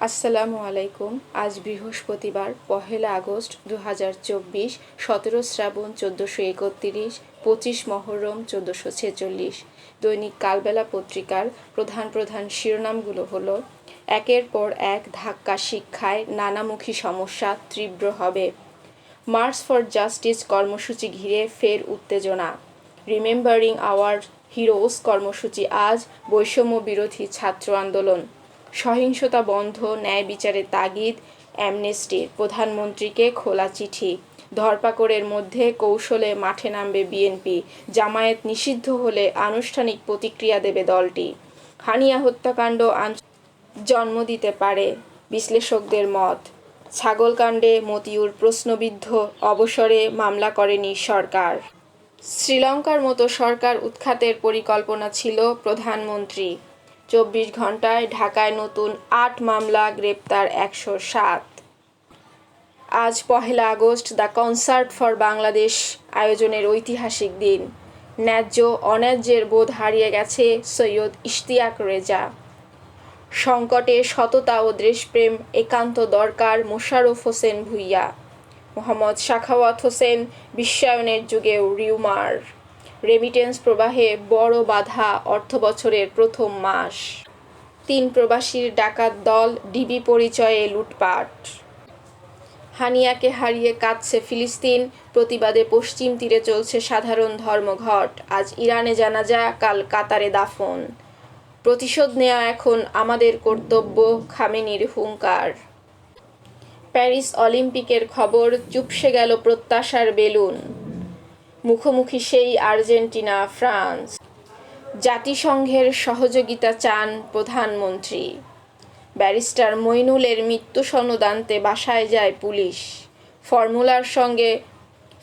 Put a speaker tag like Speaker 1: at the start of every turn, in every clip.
Speaker 1: আসসালামু আলাইকুম। আজ বৃহস্পতিবার ১লা আগস্ট ২০২৪, ১৭ শ্রাবণ ১৪৩১, ২৫ মহরম ১৪৪৬। দৈনিক কালবেলা পত্রিকার প্রধান প্রধান শিরোনামগুলো হলো: একের পর এক ধাক্কা শিক্ষায়, নানামুখী সমস্যা তীব্র হবে। মার্চ ফর জাস্টিস কর্মসূচি ঘিরে ফের উত্তেজনা। রিমেম্বারিং আওয়ার হিরোজ কর্মসূচি আজ। বৈষম্য বিরোধী ছাত্র আন্দোলন। সহিংসতা বন্ধ, ন্যায় বিচারের তাগিদ অ্যামনেস্টির। প্রধানমন্ত্রীকে খোলা চিঠি। ধরপাকড়ের মধ্যে কৌশলে মাঠে নামবে বিএনপি। জামায়াত নিষিদ্ধ হলে আনুষ্ঠানিক প্রতিক্রিয়া দেবে দলটি। হানিয়া হত্যাকাণ্ড জন্ম দিতে পারে, বিশ্লেষকদের মত। ছাগলকাণ্ডে মতিউর প্রশ্নবিদ্ধ, অবসরে মামলা করেনি সরকার। শ্রীলঙ্কার মতো সরকার উৎখাতের পরিকল্পনা ছিল প্রধানমন্ত্রী। ২৪ ঘণ্টায় ঢাকায় নতুন ৮ মামলা, গ্রেপ্তার ১০৭। আজ ১লা August the concert for Bangladesh আয়োজনের ঐতিহাসিক দিন। ন্যায্য অন্যায্যের বোধ হারিয়ে গেছে সৈয়দ ইশতিয়াক রেজা। সংকটে সততা ও দেশপ্রেম একান্ত দরকার, মোশাররফ হোসেন ভূঁইয়া। মোহাম্মদ সাখাওয়াত হোসেন, বিশ্বায়নের যুগেও রিউমার। রেমিটেন্স প্রবাহে বড় বাধা অর্থবছরের প্রথম মাস। ৩ প্রবাসীর ডাকাত দল, ডিবি পরিচয়ে লুটপাট। হানিয়াকে হারিয়ে কাঁদছে ফিলিস্তিন, প্রতিবাদে পশ্চিম তীরে চলছে সাধারণ ধর্মঘট। আজ ইরানে জানাজা, কাল কাতারে দাফন। প্রতিশোধ নেওয়া এখন আমাদের কর্তব্য, খামেনির হুঙ্কার। প্যারিস অলিম্পিকের খবর, চুপসে গেল প্রত্যাশার বেলুন। মুখোমুখি সেই আর্জেন্টিনা ফ্রান্স। জাতিসংঘের সহযোগিতা চান প্রধানমন্ত্রী। ব্যারিস্টার মইনুলের মৃত্যু সনদ আনতে বাসায় যায় পুলিশ।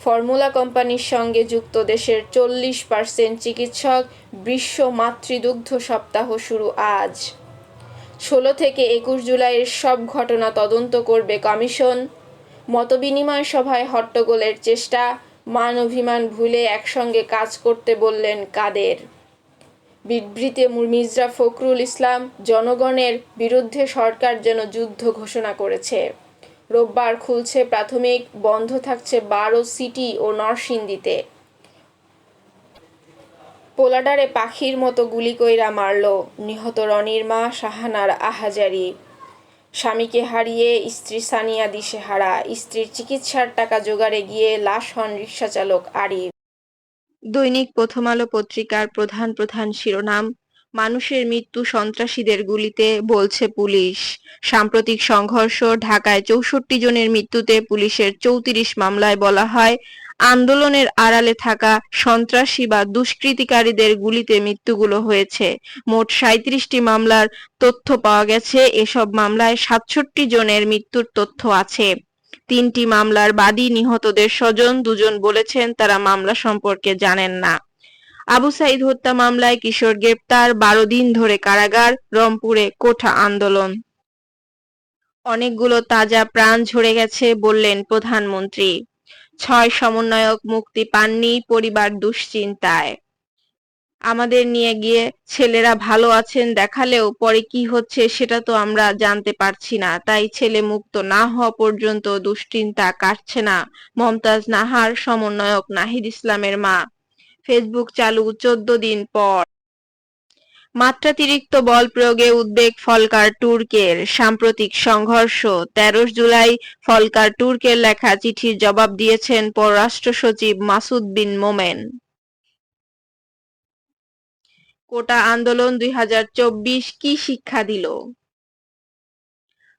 Speaker 1: ফর্মুলা কোম্পানির সঙ্গে যুক্ত দেশের ৪০% চিকিৎসক। বিশ্ব মাতৃদুগ্ধ সপ্তাহ শুরু আজ। ১৬ থেকে ২১ জুলাইয়ের সব ঘটনা তদন্ত করবে কমিশন। মতবিনিময় সভায় হট্টগোলের চেষ্টা, মান অভিমান ভুলে একসঙ্গে কাজ করতে বললেন কাদের। বিবৃতিতে মির্জা ফখরুল ইসলাম, জনগণের বিরুদ্ধে সরকার যেন যুদ্ধ ঘোষণা করেছে। রোববার খুলছে প্রাথমিক, বন্ধ থাকছে ১২ সিটি ও নরসিংদীতে। পোলাডারে পাখির মতো গুলি কইরা মারল, নিহত রনির মা শাহানার আহাজারি। স্বামীকে হারিয়ে স্ত্রী সানিয়া দিশেহারা, স্ত্রীর চিকিৎসার টাকা জোগাড়ে গিয়ে লাশ হন রিকশাচালক আরিফ। দৈনিক প্রথম আলো পত্রিকার প্রধান প্রধান শিরোনাম: মানুষের মৃত্যু সন্ত্রাসীদের গুলিতে, বলছে পুলিশ। সাম্প্রতিক সংঘর্ষ, ঢাকায় ৬৪ জনের মৃত্যুতে পুলিশের ৩৪ মামলায় বলা হয়, আন্দোলনের আড়ালে থাকা সন্ত্রাসী বা দুষ্কৃতিকারীদের গুলিতে মৃত্যুগুলো হয়েছে। মোট ৩৭টি মামলার তথ্য পাওয়া গেছে। এসব মামলায় ৬৭ জনের মৃত্যুর তথ্য আছে। ৩টি মামলার বাদী নিহতদের স্বজন, দুজন বলেছেন তারা মামলা সম্পর্কে জানেন না। আবু সাঈদ হত্যা মামলায় কিশোর গ্রেপ্তার, ১২ দিন ধরে কারাগার। রংপুরে কোঠা আন্দোলন। অনেকগুলো তাজা প্রাণ ঝরে গেছে, বললেন প্রধানমন্ত্রী। ৬ সমন্বয়ক মুক্তি পাননি, পরিবার দুশ্চিন্তায়। আমাদের নিয়ে গিয়ে ছেলেরা ভালো আছেন দেখালেও পরে কি হচ্ছে সেটা তো আমরা জানতে পারছি না, তাই ছেলে মুক্ত না হওয়া পর্যন্ত দুশ্চিন্তা কাটছে না। মমতাজ নাহার, সমন্বয়ক নাহিদ ইসলামের মা। ফেসবুক চালু ১৪ দিন পর। মাত্রাতিরিক্ত বল প্রয়োগে উদ্বেগ ফলকার তুর্কের। সাম্প্রতিক সংঘর্ষ, ১৩ জুলাই ফলকার তুর্কের লেখা চিঠির জবাব দিয়েছেন পররাষ্ট্র সচিব মাসুদ বিন মোমেন। কোটা আন্দোলন ২০২৪ কি শিক্ষা দিল?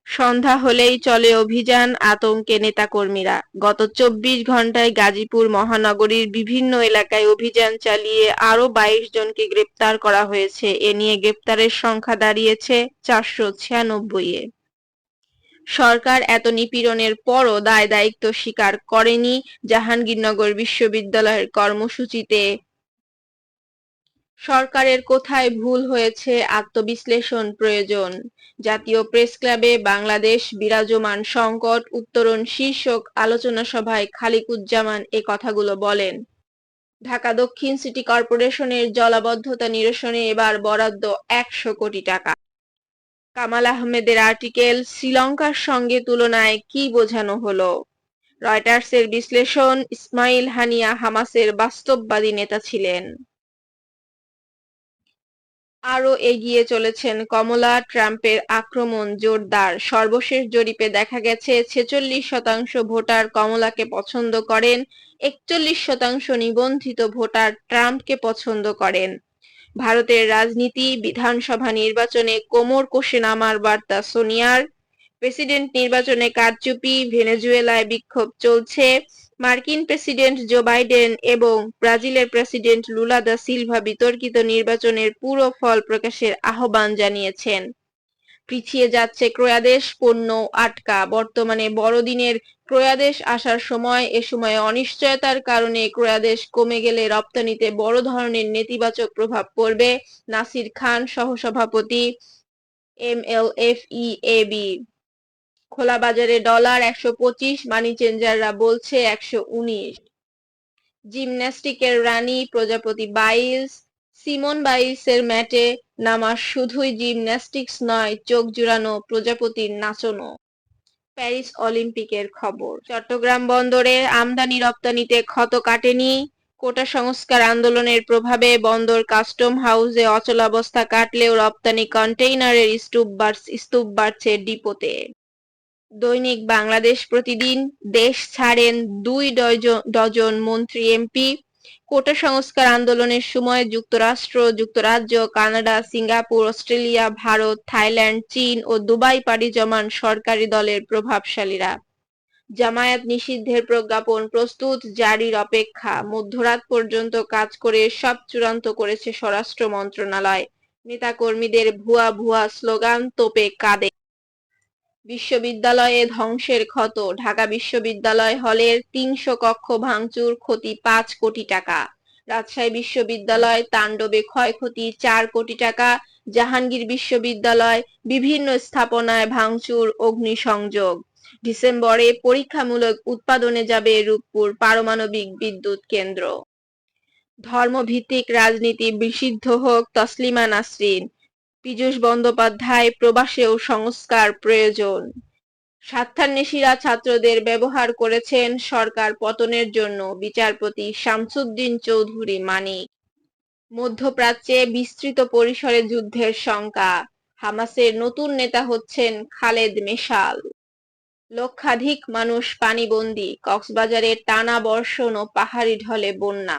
Speaker 1: সন্ধ্যা হলেই চলে অভিযান, আতঙ্কে নেতাকর্মীরা। গত ২৪ ঘণ্টায় গাজীপুর মহানগরীর বিভিন্ন এলাকায় অভিযান চালিয়ে আরও ২২ জনকে গ্রেপ্তার করা হয়েছে। এ নিয়ে গ্রেপ্তারের সংখ্যা দাঁড়িয়েছে ৪৯৬-এ। সরকার এত নিপীড়নের পরও দায়-দায়িত্ব স্বীকার করেনি। জাহাঙ্গীরনগর বিশ্ববিদ্যালয়ের কর্মসূচিতে সরকারের কোথায় ভুল হয়েছে, আত্মবিশ্লেষণ প্রয়োজন। জাতীয় প্রেসক্লাবে বাংলাদেশ বিরাজমান সংকট উত্তরণ শীর্ষক আলোচনা সভায় খালিকুজ্জামান এ কথাগুলো বলেন। ঢাকা দক্ষিণ সিটি কর্পোরেশনের জলাবদ্ধতা নিরসনে এবার বরাদ্দ ১০০ কোটি টাকা। কামাল আহমেদের আর্টিকেল শ্রীলঙ্কার সঙ্গে তুলনায় কি বোঝানো হলো? রয়টার্সের বিশ্লেষণ, ইসমাইল হানিয়া হামাসের বাস্তববাদী নেতা ছিলেন। আরও এগিয়ে চলেছেন কমলা, ট্রাম্পের আক্রমণ জোরদার, সর্বশেষ জরিপে দেখা গেছে 46% ভোটার কমলাকে পছন্দ করেন, 41% নিবন্ধিত ভোটার ট্রাম্পকে পছন্দ করেন। ভারতের রাজনীতি, বিধানসভা নির্বাচনে কোমর কষে নামার বার্তা সোনিয়ার, প্রেসিডেন্ট নির্বাচনে কারচুপি, ভেনেজুয়েলায় বিক্ষোভ চলছে, মার্কিন প্রেসিডেন্ট জো বাইডেন এবং ব্রাজিলের প্রেসিডেন্ট লুলা দা সিলভা বিতর্কিত নির্বাচনের পুরো ফল প্রকাশের আহ্বান জানিয়েছেন। পিছিয়ে যাচ্ছে ক্রয়াদেশ, পণ্য আটকা, বর্তমানে বড়দিনের ক্রয়াদেশ আসার সময়, এ সময়ে অনিশ্চয়তার কারণে ক্রয়াদেশ কমে গেলে রপ্তানিতে বড় ধরনের নেতিবাচক প্রভাব পড়বে। নাসির খান, সহসভাপতি, MLFEAB। খোলা বাজারে ডলার 125, মানি চেঞ্জাররা বলছে 119। জিমন্যাস্টিকের রানী প্রজাপতি বাইলস, সিমন বাইলসের ম্যাটে নামা শুধুই জিমন্যাস্টিক্স নয়, চোখ জুড়ানো প্রজাপতির নাচনও। প্যারিস অলিম্পিকের খবর, চট্টগ্রাম বন্দরে আমদানি রপ্তানিতে ক্ষত কাটেনি, কোটা সংস্কার আন্দোলনের প্রভাবে বন্দর কাস্টম হাউসে অচলাবস্থা কাটলেও রপ্তানি কন্টেইনারের স্তূপ বাড়ছে ডিপোতে। দৈনিক বাংলাদেশ প্রতিদিন, দেশ ছাড়েন 2 ডজন মন্ত্রী এমপি, কোটা সংস্কার আন্দোলনের সময় যুক্তরাষ্ট্র, যুক্তরাজ্য, Canada, Singapore, Australia, Bharat, Thailand, চীন ও দুবাই পাড়ি জমান সরকারি দলের প্রভাবশালীরা। জামায়াত নিষিদ্ধের প্রজ্ঞাপন প্রস্তুত, জারির অপেক্ষা, মধ্যরাত পর্যন্ত কাজ করে সব চূড়ান্ত করেছে স্বরাষ্ট্র মন্ত্রণালয়। নেতাকর্মীদের ভুয়া ভুয়া স্লোগান তোপে কাঁদে। বিশ্ববিদ্যালয়ে ধ্বংসের ক্ষত, ঢাকা বিশ্ববিদ্যালয় হলের 300 কক্ষ ভাঙচুর, ক্ষতি 5 কোটি টাকা। রাজশাহী বিশ্ববিদ্যালয় তাণ্ডবে ক্ষয়ক্ষতি 4 কোটি টাকা। জাহাঙ্গীর বিশ্ববিদ্যালয় বিভিন্ন স্থাপনায় ভাঙচুর, অগ্নিসংযোগ। ডিসেম্বরে পরীক্ষামূলক উৎপাদনে যাবে রূপপুর পারমাণবিক বিদ্যুৎ কেন্দ্র। ধর্মভিত্তিক রাজনীতি নিষিদ্ধ হোক, তসলিমা নাসরিন। পীযূষ বন্দ্যোপাধ্যায়, প্রবাসেও সংস্কার প্রয়োজন। স্বার্থান্বেষীরা ছাত্রদের ব্যবহার করেছেন সরকার পতনের জন্য, বিচারপতি শামসুদ্দিন চৌধুরী মানিক। মধ্যপ্রাচ্যে বিস্তৃত পরিসরে যুদ্ধের শঙ্কা, হামাসের নতুন নেতা হচ্ছেন খালেদ মেশাল। লক্ষাধিক মানুষ পানিবন্দী, কক্সবাজারে টানা বর্ষণ ও পাহাড়ি ঢলে বন্যা।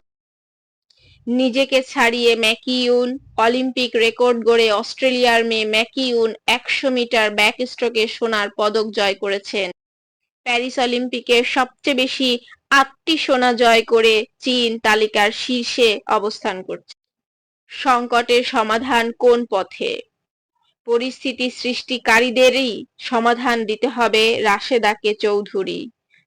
Speaker 1: নিজেকে ছাড়িয়ে ম্যাকিউন, অলিম্পিক রেকর্ড গড়ে অস্ট্রেলিয়ার মেয়ে ম্যাকিউন 100 মিটার ব্যাকস্ট্রোকে সোনার পদক জয় করেছেন। প্যারিস অলিম্পিকে সবচেয়ে বেশি 8টি সোনা জয় করে চীন তালিকার শীর্ষে অবস্থান করছে। সংকটের সমাধান কোন পথে? পরিস্থিতি সৃষ্টিকারীদেরই সমাধান দিতে হবে, রাশেদাকে চৌধুরী।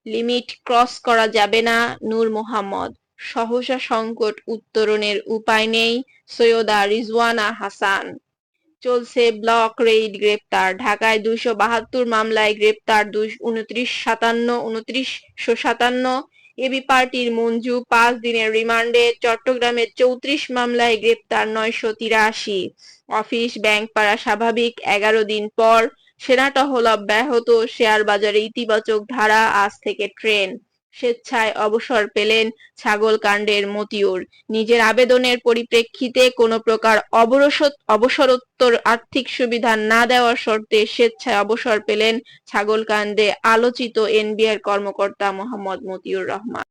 Speaker 1: লিমিট ক্রস করা যাবে না, নূর মোহাম্মদ। সহসা সংকট উত্তরণের উপায় নেই, সৈয়দা রিজওয়ানা হাসান। চলছে ব্লক রেইড, গ্রেপ্তার। ঢাকায় 272 মামলায় গ্রেপ্তার 2957। এবি পার্টির মঞ্জু 5 দিনের রিমান্ডে। চট্টগ্রামে 34 মামলায় গ্রেপ্তার 983। অফিস ব্যাংক পাড়া স্বাভাবিক 11 দিন পর। সেনা টহল অব্যাহত, শেয়ার বাজারে ইতিবাচক ধারা, আজ থেকে ট্রেন। স্বেচ্ছায় অবসর পেলেন ছাগলকাণ্ডের মতিউর। নিজের আবেদনের পরিপ্রেক্ষিতে কোনো প্রকার অবসরোত্তর আর্থিক সুবিধা না দেওয়ার শর্তে স্বেচ্ছায় অবসর পেলেন ছাগলকাণ্ডে আলোচিত এনবিআর কর্মকর্তা মোহাম্মদ মতিউর রহমান।